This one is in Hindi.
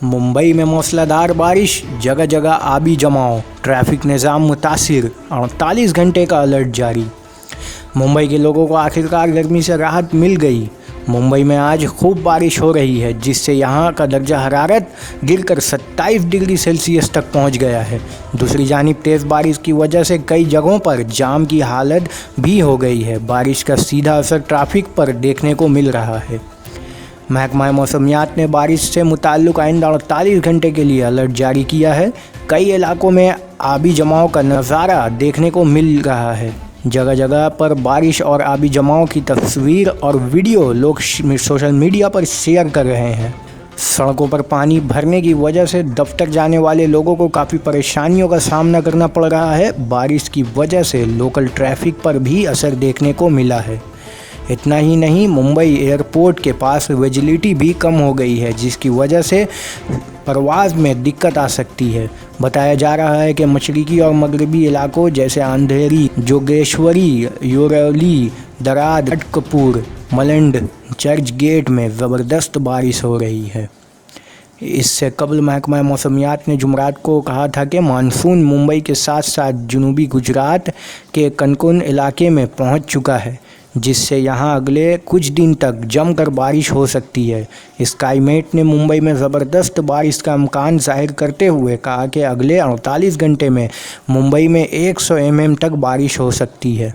मुंबई में मूसलाधार बारिश, जगह जगह आबी जमाव, ट्रैफिक निज़ाम मुतासिर, 48 घंटे का अलर्ट जारी। मुंबई के लोगों को आखिरकार गर्मी से राहत मिल गई। मुंबई में आज खूब बारिश हो रही है, जिससे यहाँ का दर्जा हरारत गिरकर 27 डिग्री सेल्सियस तक पहुँच गया है। दूसरी जानिब तेज़ बारिश की वजह से कई जगहों पर जाम की हालत भी हो गई है। बारिश का सीधा असर ट्रैफिक पर देखने को मिल रहा है। महकमा मौसमियात ने बारिश से मुताल्लिक़ आइंदा 48 घंटे के लिए अलर्ट जारी किया है। कई इलाकों में आबी जमाव का नज़ारा देखने को मिल रहा है। जगह जगह पर बारिश और आबी जमाव की तस्वीर और वीडियो लोग सोशल मीडिया पर शेयर कर रहे हैं। सड़कों पर पानी भरने की वजह से दफ्तर जाने वाले लोगों को काफ़ी परेशानियों का सामना करना पड़ रहा है। बारिश की वजह से लोकल ट्रैफिक पर भी असर देखने को मिला है। इतना ही नहीं, मुंबई एयरपोर्ट के पास विजिबिलिटी भी कम हो गई है, जिसकी वजह से परवाज़ में दिक्कत आ सकती है। बताया जा रहा है कि मशरक़ी और मगरबी इलाकों जैसे अंधेरी, जोगेश्वरी, योरवली, दराद, खड़गपुर, मलंड, चर्च गेट में ज़बरदस्त बारिश हो रही है। इससे कबल महकमा मौसमियात ने जुमरात को कहा था कि मानसून मुंबई के साथ साथ जनूबी गुजरात के कनकुन इलाके में पहुंच चुका है, जिससे यहां अगले कुछ दिन तक जमकर बारिश हो सकती है। स्काईमेट ने मुंबई में ज़बरदस्त बारिश का इम्कान जाहिर करते हुए कहा कि अगले 48 घंटे में मुंबई में 100 mm तक बारिश हो सकती है।